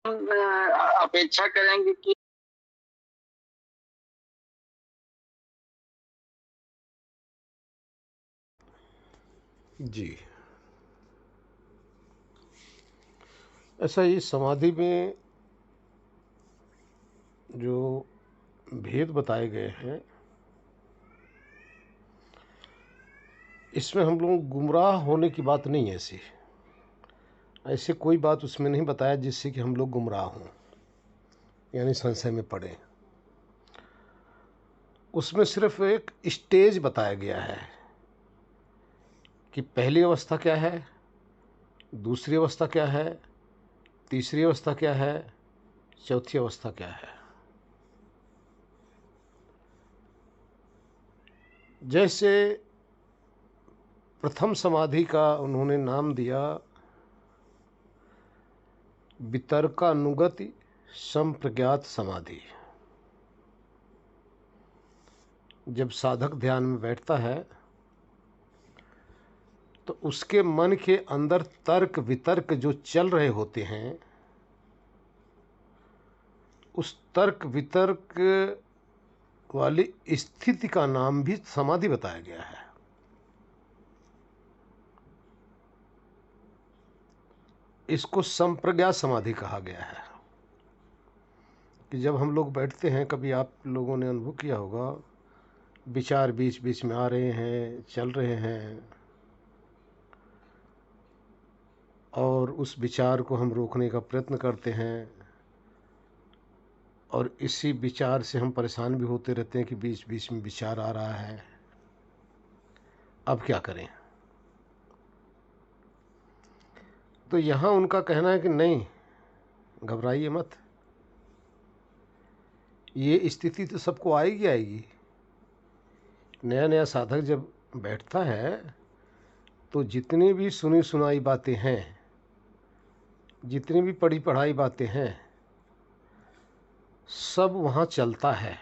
अपेक्षा करेंगे कि जी। ऐसा ये समाधि में जो भेद बताए गए हैं, इसमें हम लोग गुमराह होने की बात नहीं है। ऐसी ऐसे कोई बात उसमें नहीं बताया जिससे कि हम लोग गुमराह हों, यानी संशय में पड़े। उसमें सिर्फ एक स्टेज बताया गया है कि पहली अवस्था क्या है, दूसरी अवस्था क्या है, तीसरी अवस्था क्या है, चौथी अवस्था क्या है। जैसे प्रथम समाधि का उन्होंने नाम दिया वितर्कानुगति संप्रज्ञात समाधि। जब साधक ध्यान में बैठता है तो उसके मन के अंदर तर्क वितर्क जो चल रहे होते हैं, उस तर्क वितर्क वाली स्थिति का नाम भी समाधि बताया गया है। इसको संप्रज्ञात समाधि कहा गया है कि जब हम लोग बैठते हैं, कभी आप लोगों ने अनुभव किया होगा, विचार बीच बीच में आ रहे हैं, चल रहे हैं, और उस विचार को हम रोकने का प्रयत्न करते हैं, और इसी विचार से हम परेशान भी होते रहते हैं कि बीच बीच में विचार आ रहा है, अब क्या करें। तो यहाँ उनका कहना है कि नहीं, घबराइए मत, ये स्थिति तो सबको आएगी आएगी। नया नया साधक जब बैठता है तो जितनी भी सुनी सुनाई बातें हैं, जितनी भी पढ़ी पढ़ाई बातें हैं, सब वहाँ चलता है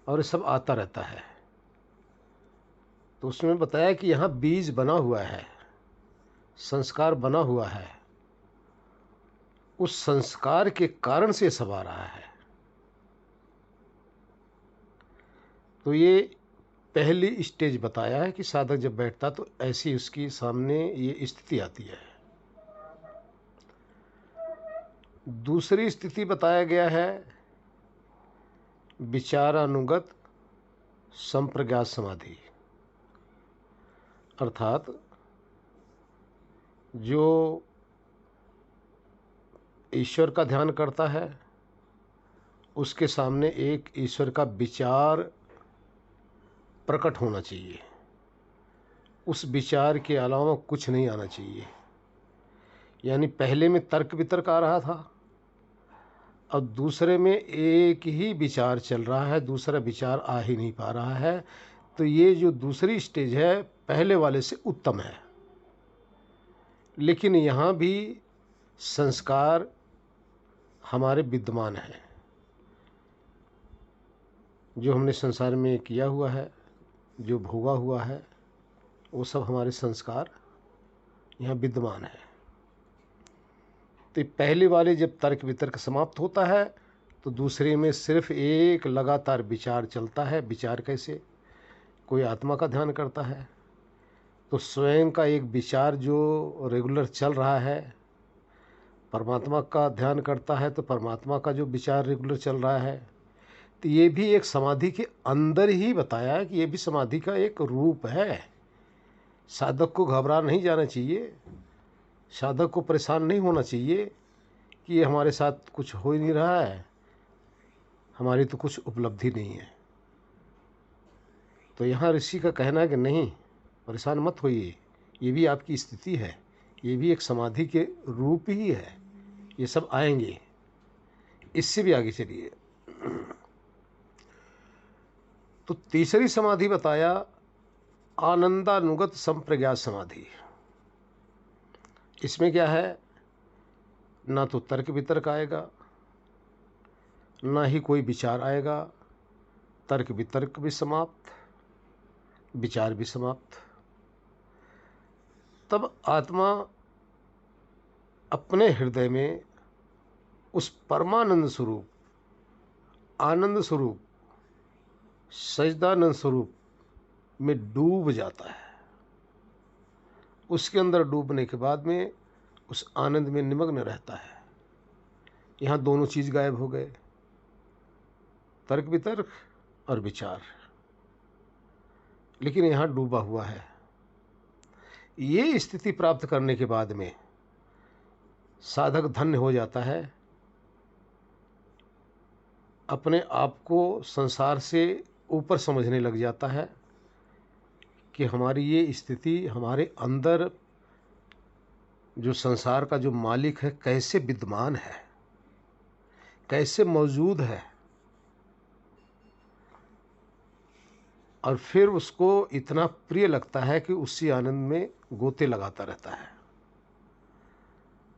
और ये सब आता रहता है। तो उसमें बताया कि यहाँ बीज बना हुआ है, संस्कार बना हुआ है, उस संस्कार के कारण से सब आ रहा है। तो ये पहली स्टेज बताया है कि साधक जब बैठता तो ऐसी उसकी सामने ये स्थिति आती है। दूसरी स्थिति बताया गया है विचारानुगत संप्रज्ञात समाधि, अर्थात जो ईश्वर का ध्यान करता है उसके सामने एक ईश्वर का विचार प्रकट होना चाहिए, उस विचार के अलावा कुछ नहीं आना चाहिए। यानी पहले में तर्क वितर्क आ रहा था, अब दूसरे में एक ही विचार चल रहा है, दूसरा विचार आ ही नहीं पा रहा है। तो ये जो दूसरी स्टेज है पहले वाले से उत्तम है, लेकिन यहाँ भी संस्कार हमारे विद्यमान हैं, जो हमने संसार में किया हुआ है, जो भोगा हुआ है, वो सब हमारे संस्कार यहाँ विद्यमान है। तो पहले वाले जब तर्क वितर्क समाप्त होता है तो दूसरे में सिर्फ एक लगातार विचार चलता है। विचार कैसे? कोई आत्मा का ध्यान करता है तो स्वयं का एक विचार जो रेगुलर चल रहा है, परमात्मा का ध्यान करता है तो परमात्मा का जो विचार रेगुलर चल रहा है। तो ये भी एक समाधि के अंदर ही बताया है कि ये भी समाधि का एक रूप है। साधक को घबरा नहीं जाना चाहिए, साधक को परेशान नहीं होना चाहिए कि ये हमारे साथ कुछ हो ही नहीं रहा है, हमारी तो कुछ उपलब्धि नहीं है। तो यहाँ ऋषि का कहना है कि नहीं, परेशान मत होइए, ये भी आपकी स्थिति है, ये भी एक समाधि के रूप ही है, ये सब आएंगे। इससे भी आगे चलिए तो तीसरी समाधि बताया आनंदानुगत संप्रज्ञात समाधि। इसमें क्या है, ना तो तर्क वितर्क आएगा, ना ही कोई विचार आएगा, तर्क वितर्क भी समाप्त, विचार भी समाप्त। तब आत्मा अपने हृदय में उस परमानंद स्वरूप, आनंद स्वरूप, सच्चिदानंद स्वरूप में डूब जाता है। उसके अंदर डूबने के बाद में उस आनंद में निमग्न रहता है। यहाँ दोनों चीज़ गायब हो गए, तर्क वितर्क और विचार, लेकिन यहाँ डूबा हुआ है। ये स्थिति प्राप्त करने के बाद में साधक धन्य हो जाता है, अपने आप को संसार से ऊपर समझने लग जाता है कि हमारी ये स्थिति हमारे अंदर जो संसार का जो मालिक है कैसे विद्यमान है, कैसे मौजूद है। और फिर उसको इतना प्रिय लगता है कि उसी आनंद में गोते लगाता रहता है।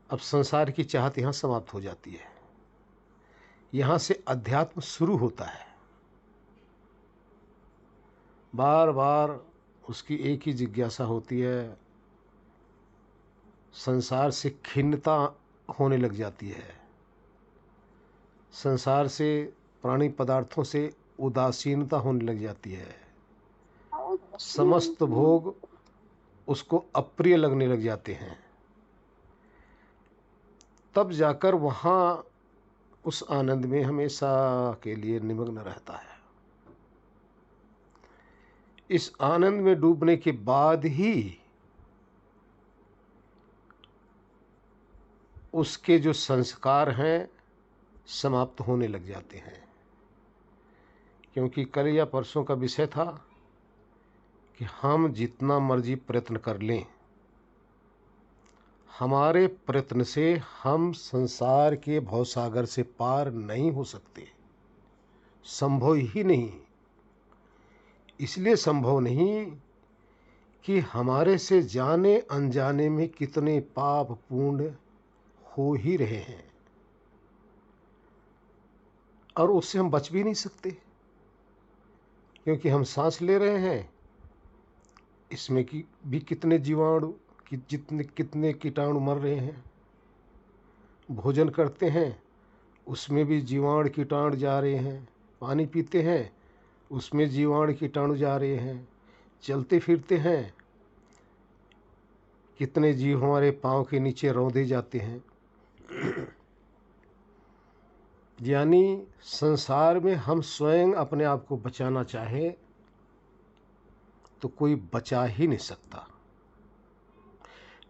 अब संसार की चाहत यहाँ समाप्त हो जाती है। यहाँ से अध्यात्म शुरू होता है। बार बार उसकी एक ही जिज्ञासा होती है, संसार से खिन्नता होने लग जाती है, संसार से, प्राणी पदार्थों से उदासीनता होने लग जाती है, समस्त भोग उसको अप्रिय लगने लग जाते हैं। तब जाकर वहाँ उस आनंद में हमेशा के लिए निमग्न रहता है। इस आनंद में डूबने के बाद ही उसके जो संस्कार हैं समाप्त होने लग जाते हैं। क्योंकि कल या परसों का विषय था कि हम जितना मर्जी प्रयत्न कर लें, हमारे प्रयत्न से हम संसार के भवसागर से पार नहीं हो सकते, संभव ही नहीं। इसलिए संभव नहीं कि हमारे से जाने अनजाने में कितने पाप पुण्य हो ही रहे हैं और उससे हम बच भी नहीं सकते। क्योंकि हम सांस ले रहे हैं, इसमें की भी कितने जीवाणु कितने कीटाणु मर रहे हैं। भोजन करते हैं, उसमें भी जीवाणु कीटाणु जा रहे हैं। पानी पीते हैं, उसमें जीवाणु कीटाणु जा रहे हैं। चलते फिरते हैं, कितने जीव हमारे पाँव के नीचे रौंदे जाते हैं। यानी संसार में हम स्वयं अपने आप को बचाना चाहे तो कोई बचा ही नहीं सकता।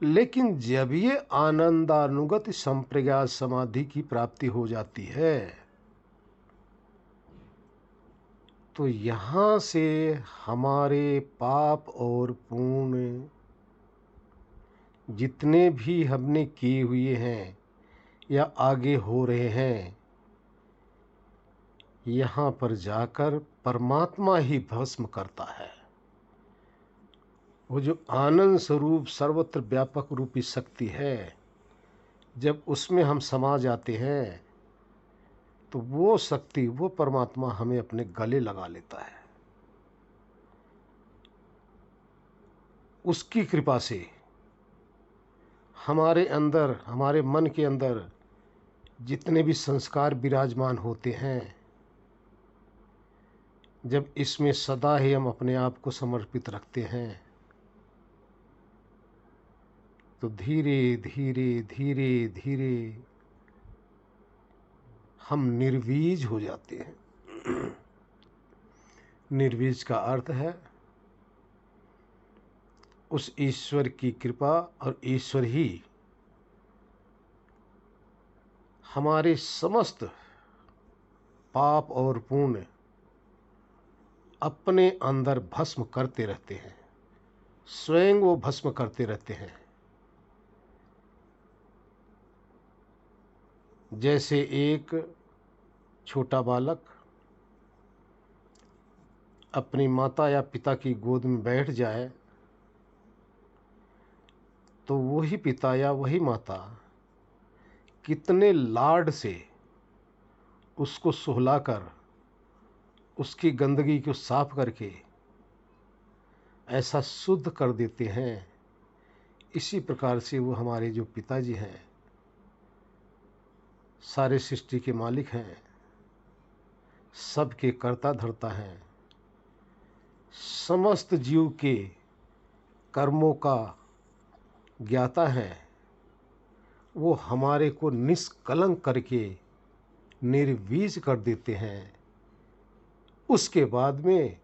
लेकिन जब ये आनंदानुगत संप्रज्ञात समाधि की प्राप्ति हो जाती है तो यहाँ से हमारे पाप और पुण्य जितने भी हमने किए हुए हैं या आगे हो रहे हैं, यहाँ पर जाकर परमात्मा ही भस्म करता है। वो जो आनंद स्वरूप सर्वत्र व्यापक रूपी शक्ति है, जब उसमें हम समा जाते हैं तो वो शक्ति, वो परमात्मा हमें अपने गले लगा लेता है। उसकी कृपा से हमारे अंदर, हमारे मन के अंदर जितने भी संस्कार विराजमान होते हैं, जब इसमें सदा ही हम अपने आप को समर्पित रखते हैं तो धीरे धीरे धीरे धीरे हम निर्वीज हो जाते हैं। निर्वीज का अर्थ है उस ईश्वर की कृपा, और ईश्वर ही हमारे समस्त पाप और पुण्य अपने अंदर भस्म करते रहते हैं, स्वयं वो भस्म करते रहते हैं। जैसे एक छोटा बालक अपनी माता या पिता की गोद में बैठ जाए तो वही पिता या वही माता कितने लाड से उसको सुहलाकर उसकी गंदगी को साफ करके ऐसा शुद्ध कर देते हैं। इसी प्रकार से वो हमारे जो पिताजी हैं, सारे सृष्टि के मालिक हैं, सबके कर्ता धर्ता हैं, समस्त जीव के कर्मों का ज्ञाता है। वो हमारे को निष्कलंक करके निर्वीज कर देते हैं। उसके बाद में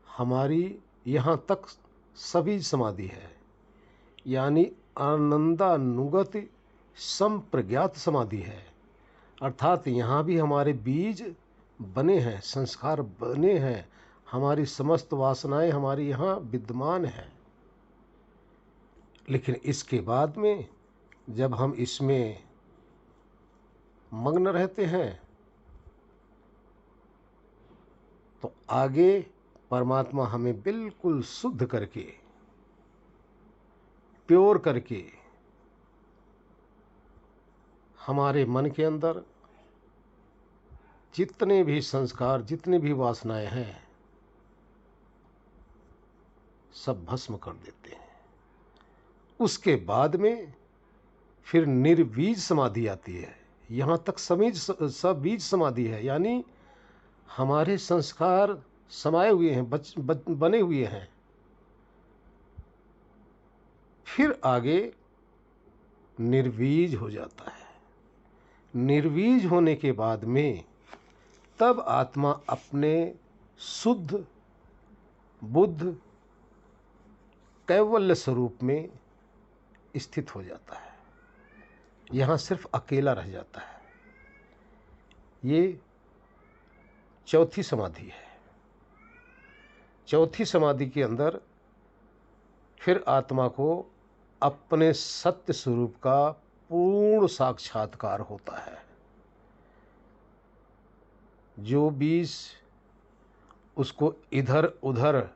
हमारी यहाँ तक सभी समाधि है, यानी आनंदानुगत संप्रज्ञात समाधि है। अर्थात यहाँ भी हमारे बीज बने हैं, संस्कार बने हैं, हमारी समस्त वासनाएं हमारी यहाँ विद्यमान हैं। लेकिन इसके बाद में जब हम इसमें मग्न रहते हैं तो आगे परमात्मा हमें बिल्कुल शुद्ध करके, प्योर करके, हमारे मन के अंदर जितने भी संस्कार, जितने भी वासनाएं हैं, सब भस्म कर देते हैं। उसके बाद में फिर निर्बीज समाधि आती है। यहाँ तक सबीज समाधि है, यानी हमारे संस्कार समाये हुए हैं, बने हुए हैं। फिर आगे निर्बीज हो जाता है। निर्बीज होने के बाद में तब आत्मा अपने शुद्ध बुद्ध कैवल्य स्वरूप में स्थित हो जाता है। यहाँ सिर्फ अकेला रह जाता है। ये चौथी समाधि है। चौथी समाधि के अंदर फिर आत्मा को अपने सत्य स्वरूप का पूर्ण साक्षात्कार होता है। जो बीज उसको इधर उधर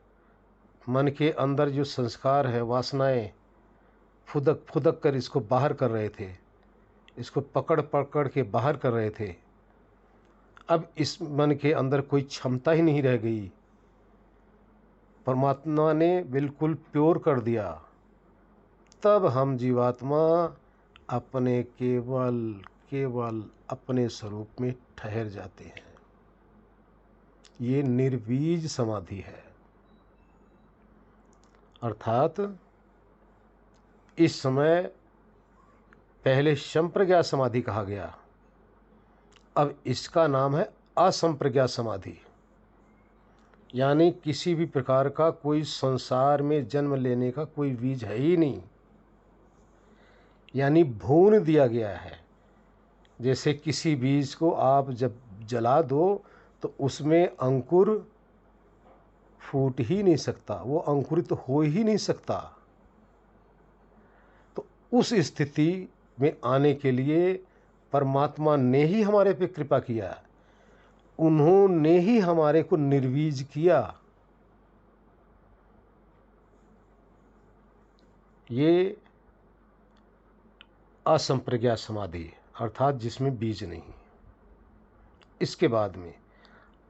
मन के अंदर जो संस्कार है, वासनाएं फुदक फुदक कर इसको बाहर कर रहे थे, इसको पकड़ पकड़ के बाहर कर रहे थे, अब इस मन के अंदर कोई क्षमता ही नहीं रह गई। परमात्मा ने बिल्कुल प्योर कर दिया। तब हम जीवात्मा अपने केवल अपने स्वरूप में ठहर जाते हैं। ये निर्बीज समाधि है। अर्थात इस समय पहले संप्रज्ञात समाधि कहा गया, अब इसका नाम है असंप्रज्ञात समाधि। यानी किसी भी प्रकार का कोई संसार में जन्म लेने का कोई बीज है ही नहीं, यानी भून दिया गया है। जैसे किसी बीज को आप जब जला दो तो उसमें अंकुर फूट ही नहीं सकता, वो अंकुरित हो ही नहीं सकता। तो उस स्थिति में आने के लिए परमात्मा ने ही हमारे पे कृपा किया, उन्होंने ही हमारे को निर्बीज किया। ये असंप्रज्ञात समाधि, अर्थात जिसमें बीज नहीं। इसके बाद में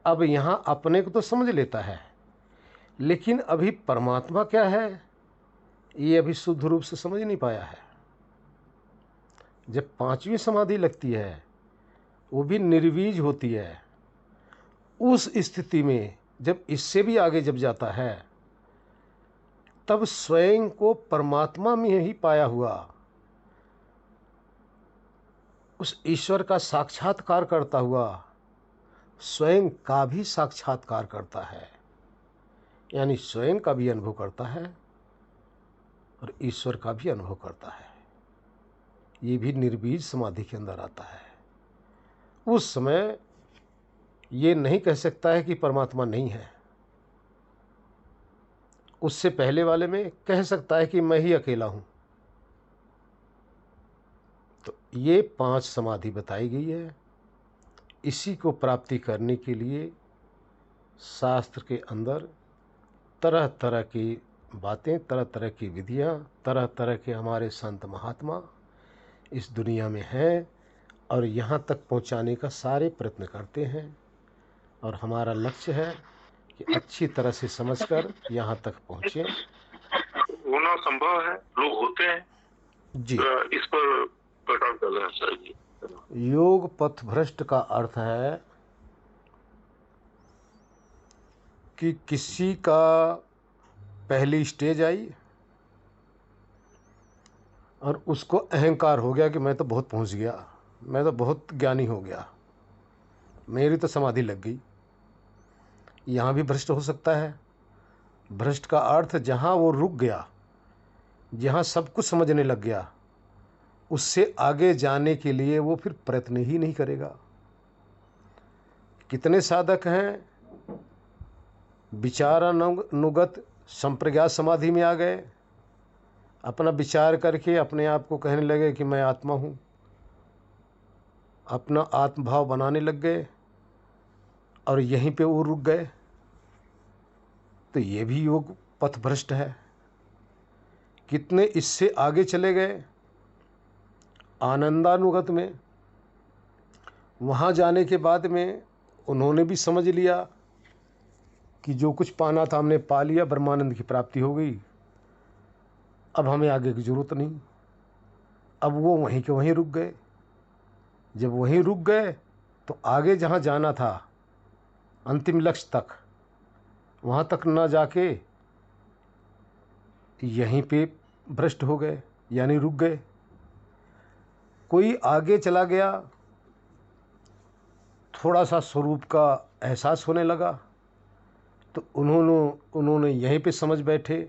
अब यहाँ अपने को तो समझ लेता है, लेकिन अभी परमात्मा क्या है ये अभी शुद्ध रूप से समझ नहीं पाया है। जब पांचवी समाधि लगती है, वो भी निर्बीज होती है। उस स्थिति में जब इससे भी आगे जब जाता है, तब स्वयं को परमात्मा में ही पाया हुआ उस ईश्वर का साक्षात्कार करता हुआ स्वयं का भी साक्षात्कार करता है, यानी स्वयं का भी अनुभव करता है और ईश्वर का भी अनुभव करता है। ये भी निर्बीज समाधि के अंदर आता है। उस समय ये नहीं कह सकता है कि परमात्मा नहीं है। उससे पहले वाले में कह सकता है कि मैं ही अकेला हूं। तो ये 5 समाधि बताई गई है। इसी को प्राप्ति करने के लिए शास्त्र के अंदर तरह तरह की बातें, तरह तरह की विधियां, तरह तरह के हमारे संत महात्मा इस दुनिया में हैं और यहाँ तक पहुँचाने का सारे प्रयत्न करते हैं। और हमारा लक्ष्य है कि अच्छी तरह से समझकर यहाँ तक पहुँचे। होना संभव है, लोग होते हैं जी, इस पर प्रकट कर देना चाहिए। योग पथ भ्रष्ट का अर्थ है कि किसी का पहली स्टेज आई और उसको अहंकार हो गया कि मैं तो बहुत पहुंच गया, मैं तो बहुत ज्ञानी हो गया, मेरी तो समाधि लग गई। यहाँ भी भ्रष्ट हो सकता है। भ्रष्ट का अर्थ जहाँ वो रुक गया, जहाँ सब कुछ समझने लग गया, उससे आगे जाने के लिए वो फिर प्रयत्न ही नहीं करेगा। कितने साधक हैं विचारानुगत संप्रज्ञात समाधि में आ गए, अपना विचार करके अपने आप को कहने लगे कि मैं आत्मा हूँ, अपना आत्मभाव बनाने लग गए और यहीं पे वो रुक गए। तो ये भी योग पथ भ्रष्ट है। कितने इससे आगे चले गए आनंदानुगत में, वहाँ जाने के बाद में उन्होंने भी समझ लिया कि जो कुछ पाना था हमने पा लिया, ब्रह्मानंद की प्राप्ति हो गई, अब हमें आगे की जरूरत नहीं। अब वो वहीं के वहीं रुक गए। जब वहीं रुक गए तो आगे जहाँ जाना था अंतिम लक्ष्य तक, वहाँ तक ना जाके यहीं पे भ्रष्ट हो गए, यानी रुक गए। कोई आगे चला गया, थोड़ा सा स्वरूप का एहसास होने लगा, तो उन्होंने यहीं पे समझ बैठे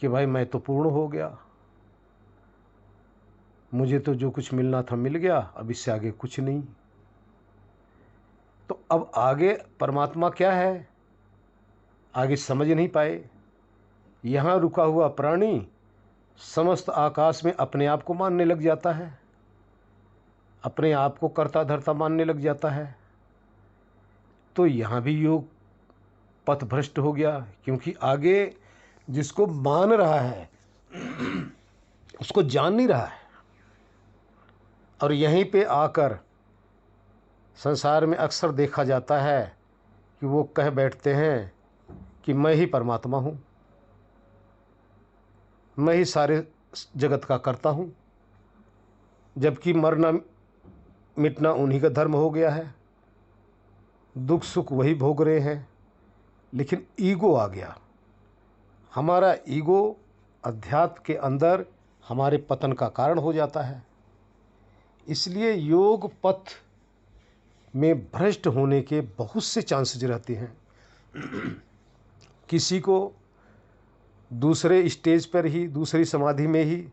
कि भाई मैं तो पूर्ण हो गया, मुझे तो जो कुछ मिलना था मिल गया, अब इससे आगे कुछ नहीं। तो अब आगे परमात्मा क्या है आगे समझ नहीं पाए। यहाँ रुका हुआ प्राणी समस्त आकाश में अपने आप को मानने लग जाता है, अपने आप को कर्ता धर्ता मानने लग जाता है। तो यहाँ भी योग पथ भ्रष्ट हो गया, क्योंकि आगे जिसको मान रहा है उसको जान नहीं रहा है। और यहीं पे आकर संसार में अक्सर देखा जाता है कि वो कह बैठते हैं कि मैं ही परमात्मा हूँ, मैं ही सारे जगत का करता हूँ, जबकि मरना मिटना उन्हीं का धर्म हो गया है, दुख सुख वही भोग रहे हैं। लेकिन ईगो आ गया, हमारा ईगो अध्यात्म के अंदर हमारे पतन का कारण हो जाता है। इसलिए योग पथ में भ्रष्ट होने के बहुत से चांसेस रहते हैं। किसी को दूसरे स्टेज पर ही, दूसरी समाधि में ही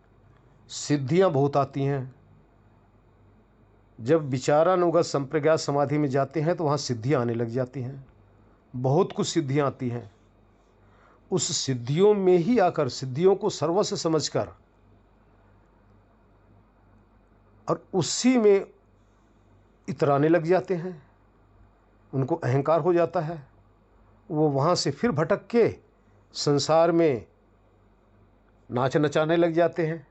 सिद्धियां बहुत आती हैं। जब विचारानुगत संप्रज्ञात समाधि में जाते हैं तो वहाँ सिद्धियां आने लग जाती हैं, बहुत कुछ सिद्धियां आती हैं। उस सिद्धियों में ही आकर सिद्धियों को सर्वस्व समझकर और उसी में इतराने लग जाते हैं, उनको अहंकार हो जाता है। वो वहाँ से फिर भटक के संसार में नाच नचाने लग जाते हैं,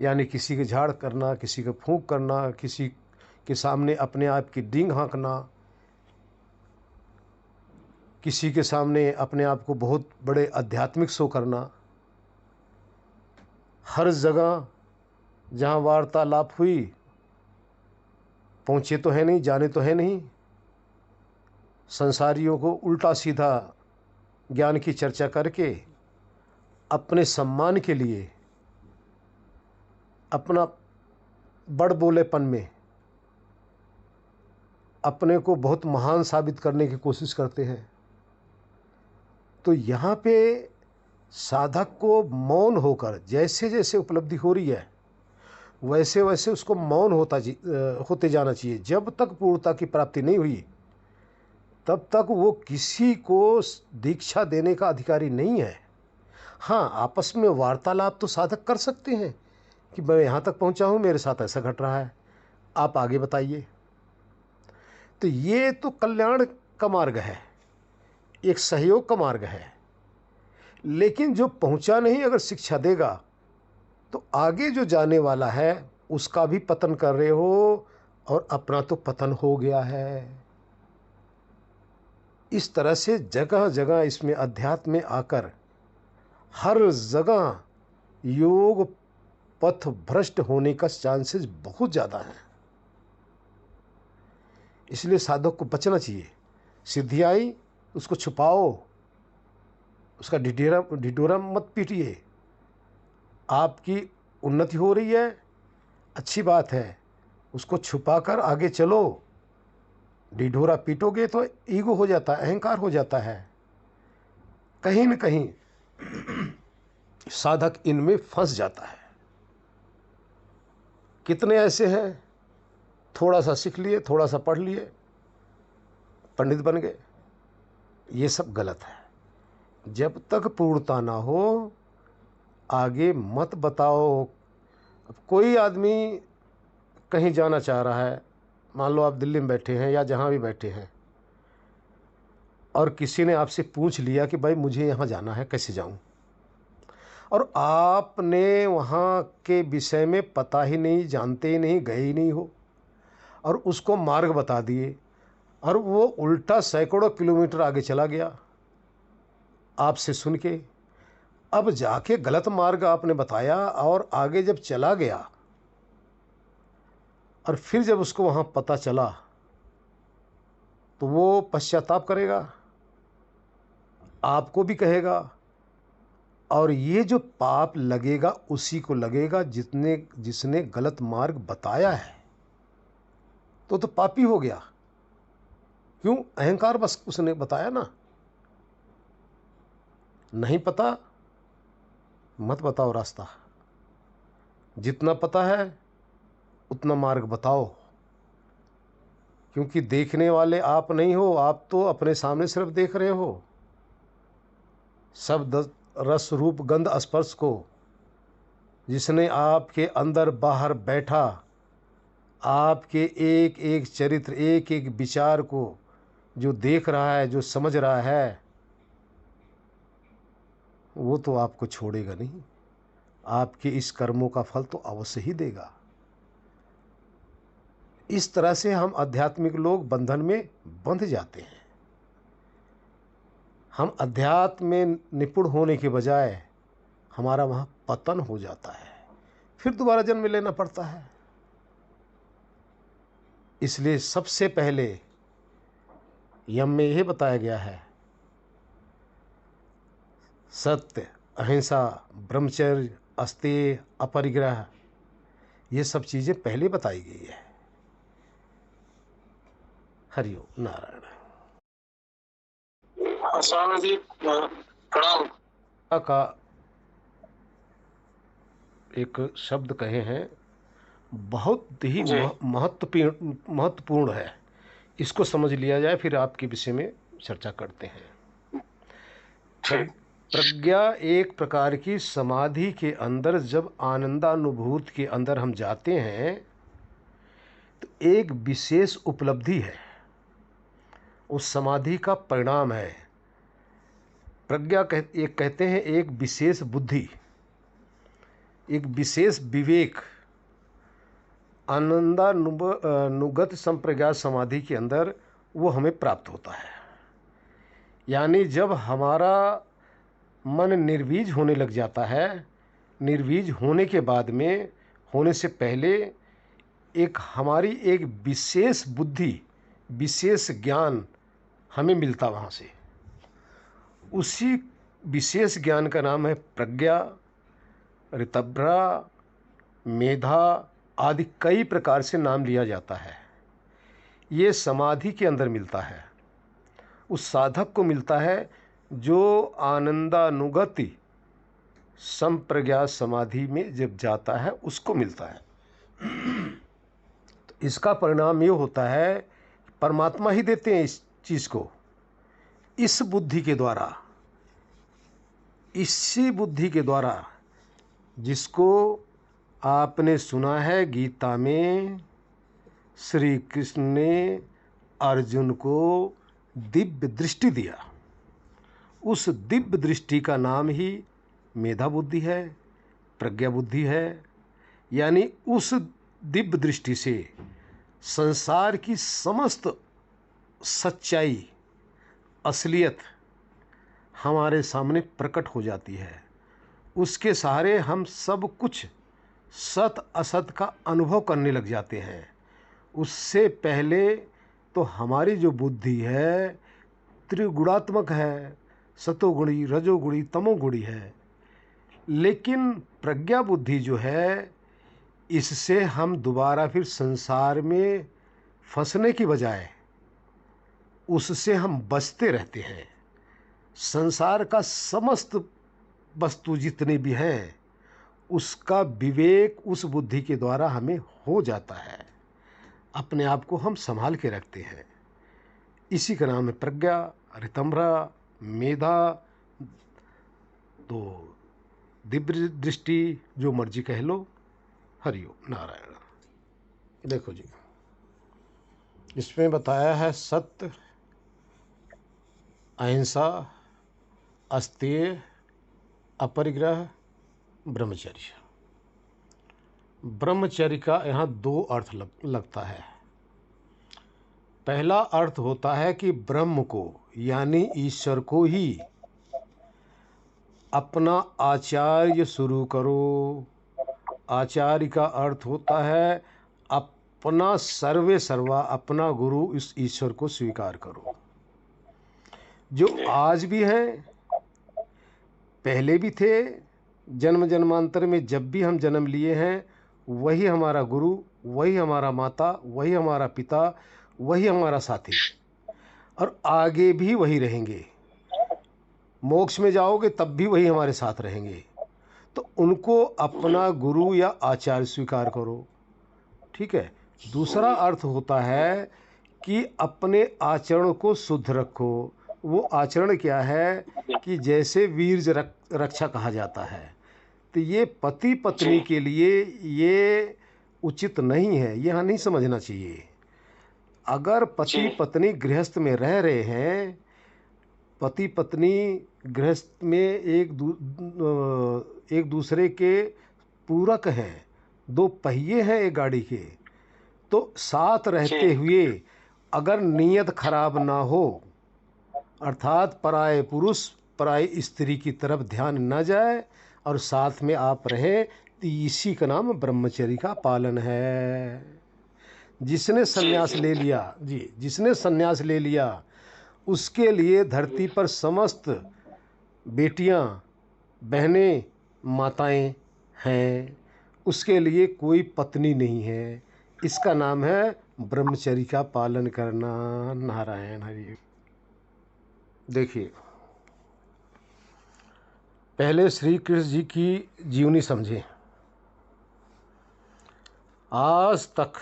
यानी किसी के झाड़ करना, किसी का फूंक करना, किसी के सामने अपने आप की डींग हाँकना, किसी के सामने अपने आप को बहुत बड़े आध्यात्मिक शो करना। हर जगह जहाँ वार्तालाप हुई, पहुँचे तो है नहीं, जाने तो है नहीं, संसारियों को उल्टा सीधा ज्ञान की चर्चा करके अपने सम्मान के लिए, अपना बड़ बोलेपन में अपने को बहुत महान साबित करने की कोशिश करते हैं। तो यहाँ पे साधक को मौन होकर, जैसे जैसे उपलब्धि हो रही है वैसे वैसे उसको मौन होते जाना चाहिए। जब तक पूर्णता की प्राप्ति नहीं हुई तब तक वो किसी को दीक्षा देने का अधिकारी नहीं है। हाँ, आपस में वार्तालाप तो साधक कर सकते हैं कि मैं यहाँ तक पहुँचा हूँ, मेरे साथ ऐसा घट रहा है, आप आगे बताइए। तो ये तो कल्याण का मार्ग है, एक सहयोग का मार्ग है। लेकिन जो पहुँचा नहीं अगर शिक्षा देगा तो आगे जो जाने वाला है उसका भी पतन कर रहे हो और अपना तो पतन हो गया है। इस तरह से जगह जगह इसमें अध्यात्म में आकर हर जगह योग पथ भ्रष्ट होने का चांसेस बहुत ज़्यादा है। इसलिए साधक को बचना चाहिए। सिद्धि आई उसको छुपाओ, उसका ढिढोरा मत पीटिए। आपकी उन्नति हो रही है, अच्छी बात है, उसको छुपाकर आगे चलो। ढिढोरा पीटोगे तो ईगो हो जाता है, अहंकार हो जाता है। कहीं न कहीं साधक इनमें फंस जाता है। कितने ऐसे हैं, थोड़ा सा सीख लिए, थोड़ा सा पढ़ लिए, पंडित बन गए। ये सब गलत है। जब तक पूर्णता ना हो आगे मत बताओ। अब कोई आदमी कहीं जाना चाह रहा है, मान लो आप दिल्ली में बैठे हैं या जहाँ भी बैठे हैं, और किसी ने आपसे पूछ लिया कि भाई मुझे यहाँ जाना है, कैसे जाऊँ, और आपने वहाँ के विषय में पता ही नहीं, जानते ही नहीं, गए ही नहीं हो, और उसको मार्ग बता दिए, और वो उल्टा सैकड़ों किलोमीटर आगे चला गया आपसे सुन के। अब जाके गलत मार्ग आपने बताया और आगे जब चला गया और फिर जब उसको वहाँ पता चला तो वो पश्चाताप करेगा, आपको भी कहेगा, और ये जो पाप लगेगा उसी को लगेगा जिसने गलत मार्ग बताया है। तो पापी हो गया। क्यों? अहंकार बस उसने बताया ना। नहीं पता मत बताओ रास्ता, जितना पता है उतना मार्ग बताओ। क्योंकि देखने वाले आप नहीं हो, आप तो अपने सामने सिर्फ देख रहे हो शब्द रस रूप गंध स्पर्श को। जिसने आपके अंदर बाहर बैठा, आपके एक एक चरित्र, एक एक विचार को जो देख रहा है, जो समझ रहा है, वो तो आपको छोड़ेगा नहीं। आपके इस कर्मों का फल तो अवश्य ही देगा। इस तरह से हम आध्यात्मिक लोग बंधन में बंध जाते हैं। हम अध्यात्म में निपुण होने के बजाय हमारा वहाँ पतन हो जाता है, फिर दोबारा जन्म लेना पड़ता है। इसलिए सबसे पहले यम में यह बताया गया है, सत्य, अहिंसा, ब्रह्मचर्य, अस्तेय, अपरिग्रह, ये सब चीज़ें पहले बताई गई है। हरिओम नारायण। स्वामी जी प्रणाम। का एक शब्द कहे हैं, बहुत ही महत्वपूर्ण है। इसको समझ लिया जाए, फिर आपके विषय में चर्चा करते हैं। प्रज्ञा एक प्रकार की समाधि के अंदर जब आनंदानुभूति के अंदर हम जाते हैं तो एक विशेष उपलब्धि है, उस समाधि का परिणाम है। प्रज्ञा कहते हैं एक विशेष बुद्धि, एक विशेष विवेक आनंदानुगत संप्रज्ञात समाधि के अंदर वो हमें प्राप्त होता है। यानी जब हमारा मन निर्वीज होने लग जाता है, निर्वीज होने के बाद में, होने से पहले एक हमारी एक विशेष बुद्धि, विशेष ज्ञान हमें मिलता वहाँ से। उसी विशेष ज्ञान का नाम है प्रज्ञा, ऋतभ्रा, मेधा आदि कई प्रकार से नाम लिया जाता है। ये समाधि के अंदर मिलता है, उस साधक को मिलता है जो आनंदानुगति संप्रज्ञात समाधि में जब जाता है उसको मिलता है। तो इसका परिणाम ये होता है, परमात्मा ही देते हैं इस चीज़ को, इस बुद्धि के द्वारा, इसी बुद्धि के द्वारा जिसको आपने सुना है गीता में, श्री कृष्ण ने अर्जुन को दिव्य दृष्टि दिया। उस दिव्य दृष्टि का नाम ही मेधा बुद्धि है, प्रज्ञा बुद्धि है। यानी उस दिव्य दृष्टि से संसार की समस्त सच्चाई, असलियत हमारे सामने प्रकट हो जाती है। उसके सहारे हम सब कुछ सत असत का अनुभव करने लग जाते हैं। उससे पहले तो हमारी जो बुद्धि है त्रिगुणात्मक है, सतोगुणी, रजोगुणी, तमोगुणी है। लेकिन प्रज्ञा बुद्धि जो है, इससे हम दोबारा फिर संसार में फंसने की बजाय उससे हम बचते रहते हैं। संसार का समस्त वस्तु जितने भी हैं उसका विवेक उस बुद्धि के द्वारा हमें हो जाता है। अपने आप को हम संभाल के रखते हैं। इसी का नाम है प्रज्ञा, ऋतंभरा, मेधा, तो दिव्य दृष्टि, जो मर्जी कह लो। हरिओम नारायण। देखो जी, इसमें बताया है सत्य, अहिंसा, अस्तेय, अपरिग्रह, ब्रह्मचर्य। ब्रह्मचर्य का यहाँ दो अर्थ लगता है। पहला अर्थ होता है कि ब्रह्म को यानी ईश्वर को ही अपना आचार्य शुरू करो। आचार्य का अर्थ होता है अपना सर्वे सर्वा, अपना गुरु इस ईश्वर को स्वीकार करो, जो आज भी हैं, पहले भी थे, जन्म जन्मांतर में जब भी हम जन्म लिए हैं वही हमारा गुरु, वही हमारा माता, वही हमारा पिता, वही हमारा साथी, और आगे भी वही रहेंगे। मोक्ष में जाओगे तब भी वही हमारे साथ रहेंगे। तो उनको अपना गुरु या आचार्य स्वीकार करो। ठीक है। दूसरा अर्थ होता है कि अपने आचरण को शुद्ध रखो। वो आचरण क्या है कि जैसे वीर्य रक्षा कहा जाता है, तो ये पति पत्नी के लिए ये उचित नहीं है, यह नहीं समझना चाहिए। अगर पति पत्नी गृहस्थ में रह रहे हैं, पति पत्नी गृहस्थ में एक दूसरे के पूरक हैं, दो पहिए हैं एक गाड़ी के, तो साथ रहते हुए अगर नीयत खराब ना हो, अर्थात पराये पुरुष पराई स्त्री की तरफ ध्यान न जाए और साथ में आप रहें, तो इसी का नाम ब्रह्मचर्य का पालन है। जिसने सन्यास ले लिया जी, जिसने सन्यास ले लिया उसके लिए धरती पर समस्त बेटियां, बहनें, माताएं हैं, उसके लिए कोई पत्नी नहीं है। इसका नाम है ब्रह्मचर्य का पालन करना। नारायण हरि। देखिए, पहले श्री कृष्ण जी की जीवनी समझें। आज तक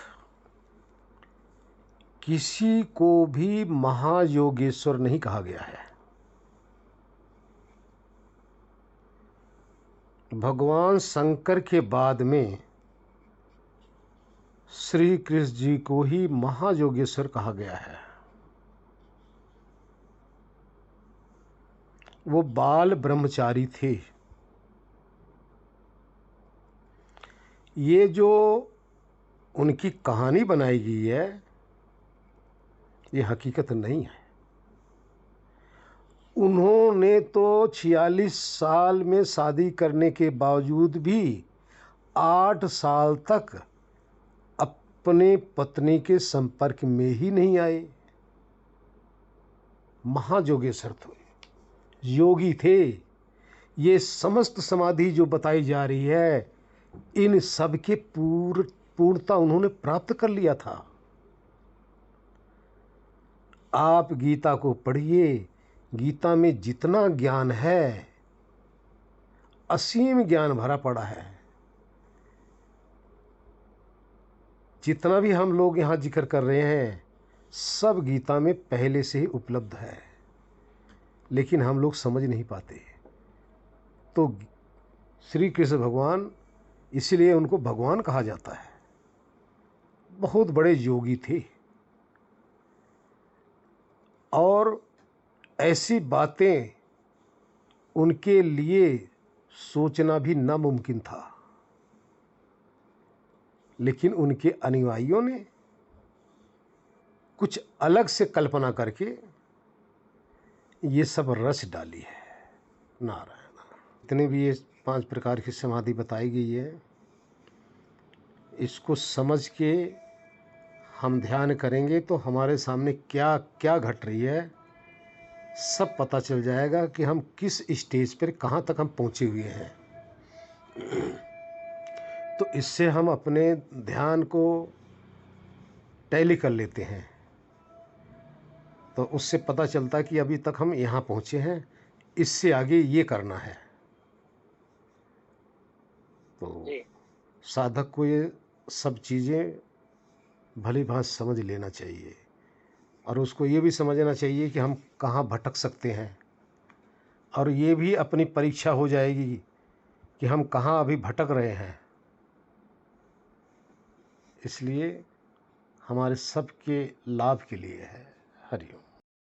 किसी को भी महायोगेश्वर नहीं कहा गया है। भगवान शंकर के बाद में श्री कृष्ण जी को ही महायोगेश्वर कहा गया है। वो बाल ब्रह्मचारी थे। ये जो उनकी कहानी बनाई गई है, ये हकीकत नहीं है। उन्होंने तो 46 साल में शादी करने के बावजूद भी 8 साल तक अपने पत्नी के संपर्क में ही नहीं आए। महायोगेश्वर थे, योगी थे। ये समस्त समाधि जो बताई जा रही है, इन सब के पूर्णता उन्होंने प्राप्त कर लिया था। आप गीता को पढ़िए, गीता में जितना ज्ञान है, असीम ज्ञान भरा पड़ा है। जितना भी हम लोग यहाँ जिक्र कर रहे हैं, सब गीता में पहले से ही उपलब्ध है, लेकिन हम लोग समझ नहीं पाते। तो श्री कृष्ण भगवान, इसलिए उनको भगवान कहा जाता है। बहुत बड़े योगी थे और ऐसी बातें उनके लिए सोचना भी नामुमकिन था, लेकिन उनके अनुयायियों ने कुछ अलग से कल्पना करके ये सब रच डाली है। नारायण। इतने भी ये 5 प्रकार की समाधि बताई गई है, इसको समझ के हम ध्यान करेंगे तो हमारे सामने क्या क्या घट रही है सब पता चल जाएगा कि हम किस स्टेज पर कहाँ तक हम पहुँचे हुए हैं। तो इससे हम अपने ध्यान को टैली कर लेते हैं, तो उससे पता चलता है कि अभी तक हम यहाँ पहुँचे हैं, इससे आगे ये करना है। तो जी। साधक को ये सब चीज़ें भली भांति समझ लेना चाहिए और उसको ये भी समझना चाहिए कि हम कहाँ भटक सकते हैं, और ये भी अपनी परीक्षा हो जाएगी कि हम कहाँ अभी भटक रहे हैं। इसलिए हमारे सबके लाभ के लिए है। हरि ओम।